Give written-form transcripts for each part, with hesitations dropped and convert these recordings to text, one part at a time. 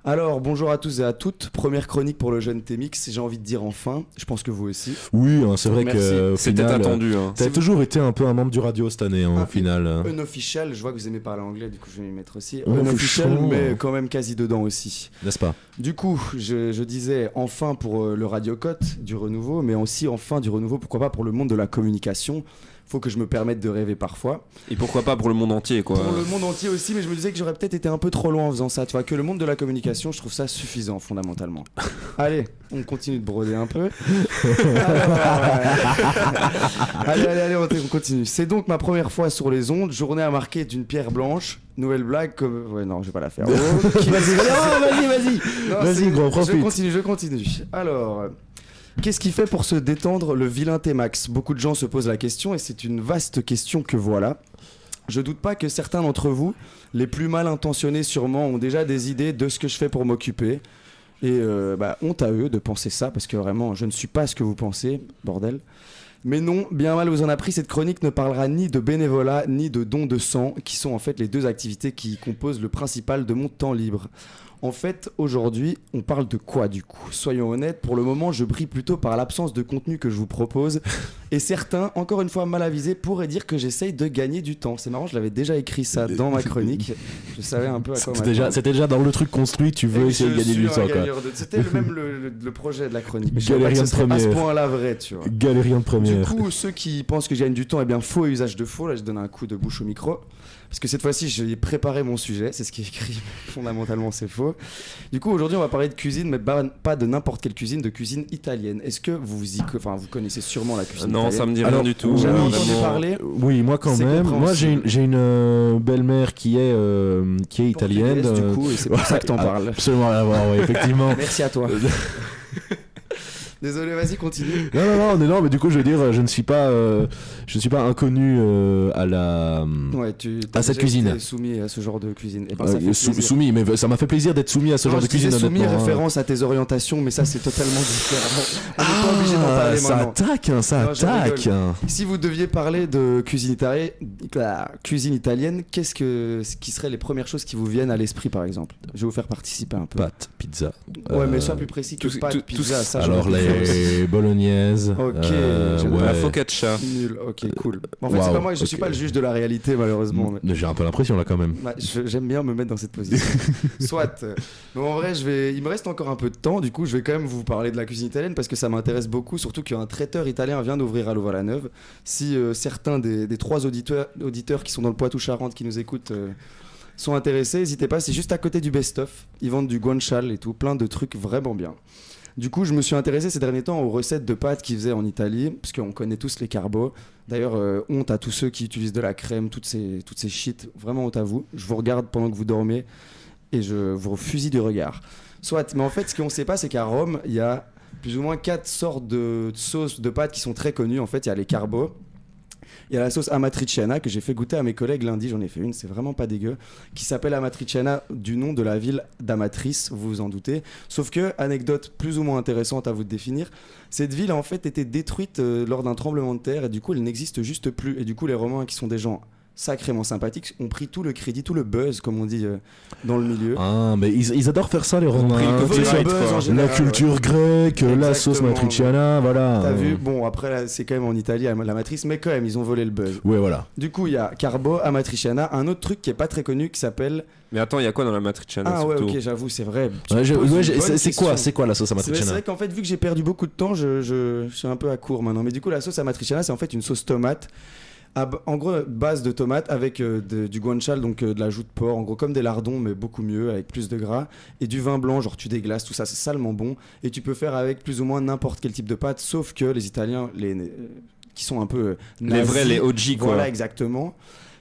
Alors, bonjour à tous et à toutes. Première chronique pour le jeune T-Mix, j'ai envie de dire enfin. Je pense que vous aussi. Oui, c'est vrai Merci. que C'était attendu. T'as toujours été un peu un membre du radio cette année, au final. Unofficial, je vois que vous aimez parler anglais, du coup je vais m'y mettre aussi. Unofficial. Unofficial, mais quand même quasi dedans aussi. N'est-ce pas? Du coup, je disais enfin pour le Radio Cote du renouveau, mais aussi enfin du renouveau, pourquoi pas pour le monde de la communication. Faut que je me permette de rêver parfois. Et pourquoi pas pour le monde entier, quoi. Pour le monde entier aussi, mais je me disais que j'aurais peut-être été un peu trop loin en faisant ça. Tu vois, que le monde de la communication, je trouve ça suffisant fondamentalement. Allez, on continue de broder un peu. Allez, on continue. C'est donc ma première fois sur les ondes, journée à marquer d'une pierre blanche. Nouvelle blague comme... Ouais, non, je vais pas la faire. Vas-y, gros, profite. Je continue. Alors... Qu'est-ce qui fait pour se détendre le vilain T-Max ? Beaucoup de gens se posent la question et c'est une vaste question que voilà. Je doute pas que certains d'entre vous, les plus mal intentionnés sûrement, ont déjà des idées de ce que je fais pour m'occuper. Et honte à eux de penser ça parce que vraiment, je ne suis pas ce que vous pensez, bordel. Mais non, bien mal vous en a pris, cette chronique ne parlera ni de bénévolat ni de don de sang, qui sont en fait les deux activités qui composent le principal de mon temps libre. En fait, aujourd'hui, on parle de quoi du coup ? Soyons honnêtes, pour le moment, je brille plutôt par l'absence de contenu que je vous propose. Et certains, encore une fois mal avisés, pourraient dire que j'essaye de gagner du temps. C'est marrant, je l'avais déjà écrit ça dans ma chronique. Je savais un peu à quoi m'attendre. C'était déjà dans le truc construit, tu veux essayer de gagner du temps. C'était même le projet de la chronique. Galérien de première. À ce point-là vrai, tu vois. Galérien de première. Du coup, ceux qui pensent que je gagne du temps, eh bien, faux usage de faux. Là, je donne un coup de bouche au micro. Parce que cette fois-ci, j'ai préparé mon sujet, c'est ce qui est écrit, fondamentalement c'est faux. Du coup, aujourd'hui, on va parler de cuisine, mais pas de n'importe quelle cuisine, de cuisine italienne. Est-ce que vous connaissez sûrement la cuisine italienne ? Non, ça me dit rien du tout. Jamais entendu parler ? Oui, moi quand même. Moi, j'ai une belle-mère qui est italienne. Du coup, et c'est pour ça que t'en parles. Absolument rien à voir, oui, effectivement. Merci à toi. Désolé, vas-y, continue. Non, mais du coup, je veux dire, je ne suis pas inconnu à cette cuisine. Tu es soumis à ce genre de cuisine. Et soumis, mais ça m'a fait plaisir d'être soumis à ce genre de cuisine. Soumis, référence à tes orientations, mais ça, c'est totalement différent. On n'est pas obligé d'en parler maintenant. Ça attaque. Si vous deviez parler de cuisine italienne, ce qui seraient les premières choses qui vous viennent à l'esprit, par exemple ? Je vais vous faire participer un peu. Pâtes, pizza. Ouais, mais sois plus précis que pâtes, pizza. Ça, alors les bolognaises. Ok, la focaccia. Nul, ok, cool. En fait, c'est pas moi, je suis pas le juge de la réalité, malheureusement. Mais j'ai un peu l'impression là quand même. J'aime bien me mettre dans cette position. Soit. Mais en vrai, il me reste encore un peu de temps, du coup, je vais quand même vous parler de la cuisine italienne parce que ça m'intéresse beaucoup, surtout qu'un traiteur italien vient d'ouvrir à Louvain-la-Neuve. Si certains des 3 auditeurs qui sont dans le Poitou-Charentes qui nous écoutent sont intéressés, n'hésitez pas, c'est juste à côté du best-of. Ils vendent du guanciale et tout, plein de trucs vraiment bien. Du coup, je me suis intéressé ces derniers temps aux recettes de pâtes qu'ils faisaient en Italie, parce qu'on connaît tous les carbos. D'ailleurs, honte à tous ceux qui utilisent de la crème, toutes ces shit. Vraiment honte à vous. Je vous regarde pendant que vous dormez et je vous fusille du regard. Soit, mais en fait, ce qu'on ne sait pas, c'est qu'à Rome, il y a plus ou moins 4 sortes de sauces de pâtes qui sont très connues. En fait, il y a les carbos. Il y a la sauce amatriciana que j'ai fait goûter à mes collègues lundi, j'en ai fait une, c'est vraiment pas dégueu, qui s'appelle amatriciana du nom de la ville d'Amatrice, vous vous en doutez. Sauf que, anecdote plus ou moins intéressante à vous de définir, cette ville a en fait été détruite lors d'un tremblement de terre et du coup elle n'existe juste plus. Et du coup les Romains, qui sont des gens sacrément sympathiques, ont pris tout le crédit, tout le buzz comme on dit dans le milieu. Ah, mais ils adorent faire ça les Romains. La culture grecque, la sauce matriciana, voilà. T'as vu ? Bon, après là, c'est quand même en Italie la matrice, mais quand même ils ont volé le buzz. Ouais, voilà. Du coup, il y a carbo, amatriciana, un autre truc qui est pas très connu qui s'appelle... Mais attends, il y a quoi dans la matriciana surtout ? Ok, j'avoue, c'est vrai. C'est quoi la sauce amatriciana ? C'est vrai qu'en fait, vu que j'ai perdu beaucoup de temps, je suis un peu à court maintenant. Mais du coup, la sauce amatriciana, c'est en fait une sauce tomate. En gros, base de tomates avec du guanciale, donc de la joue de porc, en gros comme des lardons, mais beaucoup mieux, avec plus de gras, et du vin blanc, genre tu déglaces, tout ça, c'est salement bon, et tu peux faire avec plus ou moins n'importe quel type de pâte, sauf que les Italiens, qui sont un peu nazis, les vrais, les OG, quoi. Voilà, exactement,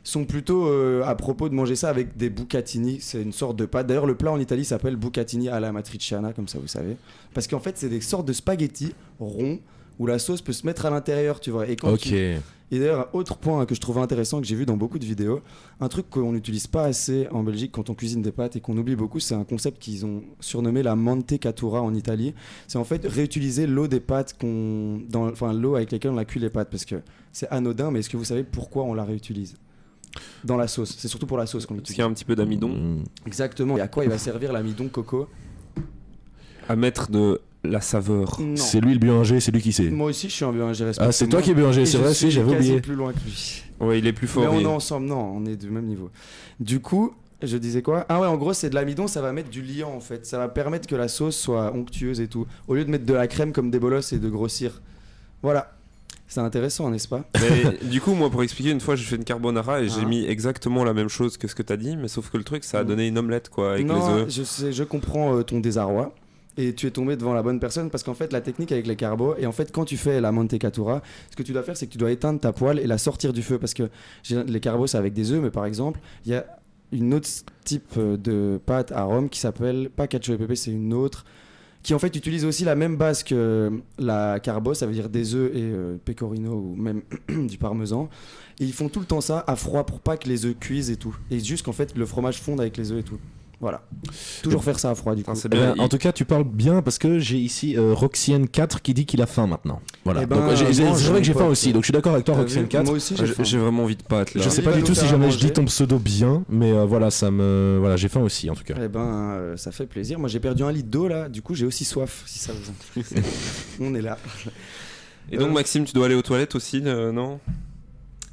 sont plutôt à propos de manger ça avec des bucatini, c'est une sorte de pâte. D'ailleurs, le plat en Italie s'appelle bucatini alla matriciana, comme ça vous savez, parce qu'en fait, c'est des sortes de spaghettis ronds, où la sauce peut se mettre à l'intérieur, tu vois, et quand Et d'ailleurs, autre point que je trouvais intéressant, que j'ai vu dans beaucoup de vidéos, un truc qu'on n'utilise pas assez en Belgique quand on cuisine des pâtes et qu'on oublie beaucoup, c'est un concept qu'ils ont surnommé la mantecatura en Italie. C'est en fait réutiliser l'eau des pâtes, l'eau avec laquelle on a cuit les pâtes, parce que c'est anodin, mais est-ce que vous savez pourquoi on la réutilise ? dans la sauce. C'est surtout pour la sauce qu'on Parce l'utilise. qu'il y a un petit peu d'amidon. Exactement. Et à quoi il va servir l'amidon coco? À mettre de la saveur. Non. C'est lui le bio-ingé, c'est lui qui sait. Moi aussi, je suis un bio-ingé. Ah, c'est toi qui es bio-ingé, c'est vrai, si, j'avais oublié. Plus loin que lui. Ouais, il est plus fort. Mais on oui. est ensemble, non, on est du même niveau. Du coup, je disais quoi? Ah ouais, en gros, c'est de l'amidon, ça va mettre du liant en fait. Ça va permettre que la sauce soit onctueuse et tout. Au lieu de mettre de la crème comme des bolosses et de grossir. Voilà. C'est intéressant, n'est-ce pas? Mais du coup, moi, pour expliquer, une fois, j'ai fait une carbonara et j'ai Ah. mis exactement la même chose que ce que t'as dit, mais sauf que le truc, ça a donné une omelette, quoi, avec les Non, œufs. je sais, je comprends ton désarroi. Et tu es tombé devant la bonne personne parce qu'en fait, la technique avec les carbos, et en fait, quand tu fais la mantecatura, ce que tu dois faire, c'est que tu dois éteindre ta poêle et la sortir du feu parce que les carbos, c'est avec des œufs, mais par exemple, il y a une autre type de pâte à Rome qui s'appelle pas cacio e pepe, c'est une autre qui en fait utilise aussi la même base que la carbo, ça veut dire des œufs et pecorino ou même du parmesan. Et ils font tout le temps ça à froid pour pas que les œufs cuisent et tout. Et juste qu'en fait le fromage fonde avec les œufs et tout. Voilà. Toujours faire ça à froid du coup. Enfin, c'est Eh bien. ben, en tout cas, tu parles bien parce que j'ai ici Roxienne4 qui dit qu'il a faim maintenant. Voilà. Eh ben, Donc, c'est mange, vrai que j'ai mon faim pote. aussi, donc je suis d'accord avec toi, T'as vu, Roxienne4. moi aussi j'ai faim. J'ai vraiment envie de pâtes, là. Je sais Il pas va du nous tout si faire jamais je manger. dis ton pseudo bien, mais voilà, voilà, j'ai faim aussi en tout cas. Eh ben, ça fait plaisir. Moi, j'ai perdu 1 litre d'eau là. Du coup, j'ai aussi soif. Si ça vous intéresse. On est là. Et donc, Maxime, tu dois aller aux toilettes aussi, non?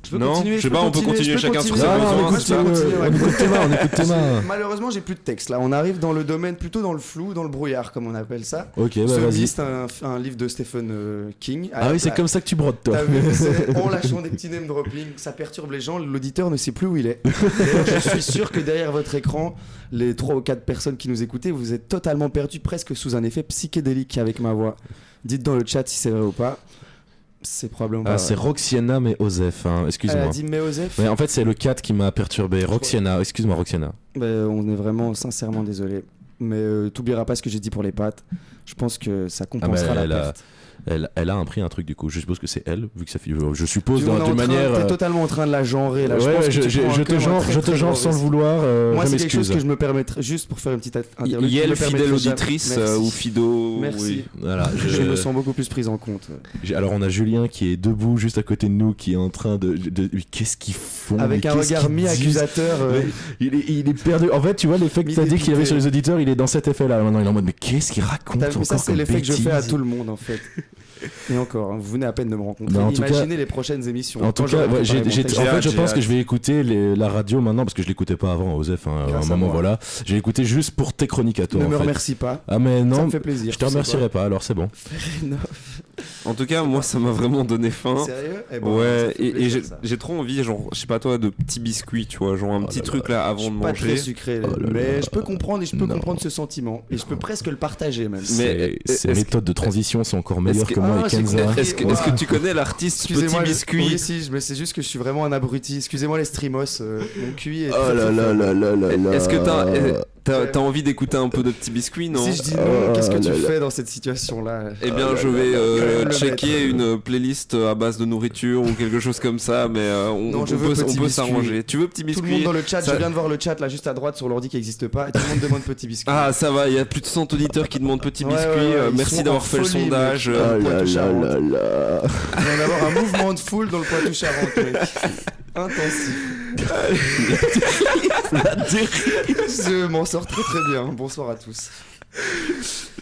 Je peux Non, continuer, je sais pas, on peut continuer chacun sur ses Non, besoins, on écoute, c'est ça on écoute Thomas, on écoute Thomas. Malheureusement, j'ai plus de texte là. On arrive dans le domaine plutôt dans le flou, dans le brouillard, comme on appelle ça. Ok, bah Zombie, vas-y. c'est un livre de Stephen King. Ah oui, c'est comme ça que tu brodes toi. T'as vu, c'est en lâchant des petits name dropping, ça perturbe les gens, l'auditeur ne sait plus où il est. D'ailleurs, je suis sûr que derrière votre écran, les 3 ou 4 personnes qui nous écoutaient, vous êtes totalement perdus, presque sous un effet psychédélique avec ma voix. Dites dans le chat si c'est vrai ou pas. C'est probablement pas Ah, vrai. c'est Roxiana mais Osef, hein. Elle Excuse-moi. a dit Méosef. Ouais, en fait, c'est le 4 qui m'a perturbé. Roxiana, excuse-moi Roxiana. On est vraiment sincèrement désolé. Mais t'oublieras pas ce que j'ai dit pour les pâtes. Je pense que ça compensera la perte. Elle a un prix, un truc du coup. Je suppose que c'est elle, vu que ça fait. Je suppose On est en d'une train- manière. T'es totalement en train de la genrer là. Ouais, je pense ouais, que tu prends un je te cœur genre, très, je te très genre sans le mauvais. vouloir. Moi, je c'est quelque chose m'excuse. que je me permettrais, juste pour faire une petite interview. Yel, je me permettrais fidèle jamais- auditrice Merci. ou Fido. Merci. Oui. Voilà. Je me sens beaucoup plus prise en compte. Alors on a Julien qui est debout juste à côté de nous, qui est en train de qu'est-ce qu'ils font Avec mais un qu'est-ce regard qu'ils disent mi-accusateur. il est perdu. En fait, tu vois l'effet que t'as dit qu'il avait Mi-dépité. sur les auditeurs, il est dans cet effet-là. Maintenant, il est en mode mais qu'est-ce qu'il raconte T'as vu, encore ça, c'est comme l'effet que je fais à bêtises tout le monde en fait. Et encore, hein, vous venez à peine de me rencontrer. Non, en tout Imaginez les prochaines émissions. En tout Quand j'aurai cas, ouais, préparé mon en texte. fait, je j'ai pense hâte. que je vais écouter la radio maintenant parce que je l'écoutais pas avant, Osef. À un Grâce à moment, moi. voilà. J'ai écouté juste pour tes chroniques à toi. Ne en me fait. remercie pas. Ah mais Ça non, me fait plaisir. je te tu sais remercierai pas. Alors c'est bon. quoi. En tout cas, moi, ça m'a vraiment donné faim. Sérieux Eh ben, ça Ouais, fait et plaisir, ça. j'ai trop envie, genre, je sais pas toi, de petits biscuits, tu vois, genre un petit truc là Je avant suis de pas très manger. sucré, Oh là mais là. je peux comprendre et je peux Non. comprendre ce sentiment et je peux presque le partager même. Mais Ces est-ce méthodes de transition sont encore meilleures que- que moi Ah, et j'ai Kenza. compris. Est-ce que tu connais l'artiste Petit Excusez-moi, Biscuit oui, si, mais c'est juste que je suis vraiment un abruti. Excusez-moi les streamos, mon QI est. Oh très, là très là faible. là là là là. Est-ce que t'as envie d'écouter un peu de Petit Biscuit, non Si je dis non, Oh qu'est-ce que tu là là. fais dans cette situation-là Eh bien, Oh là je vais là là. checker une playlist à base de nourriture ou quelque chose comme ça, mais Non, on je veux peut Petit Biscuit. s'arranger. Tu veux Petit Tout le monde Biscuit dans le chat, ça- je viens de voir le chat là juste à droite sur l'ordi qui n'existe pas et tout le monde demande Petit Biscuit. Ah, ça va, il y a plus de 100 auditeurs qui demandent Petit Ouais, Biscuit. ouais, ouais, ils Merci sont d'avoir en fait le folie, sondage. mec. Oh là Poitou-Charentes. là là là. Il va y avoir un mouvement de foule dans le Poitou-Charentes, mec. Intensif. Je m'en sors très très bien. Bonsoir à tous.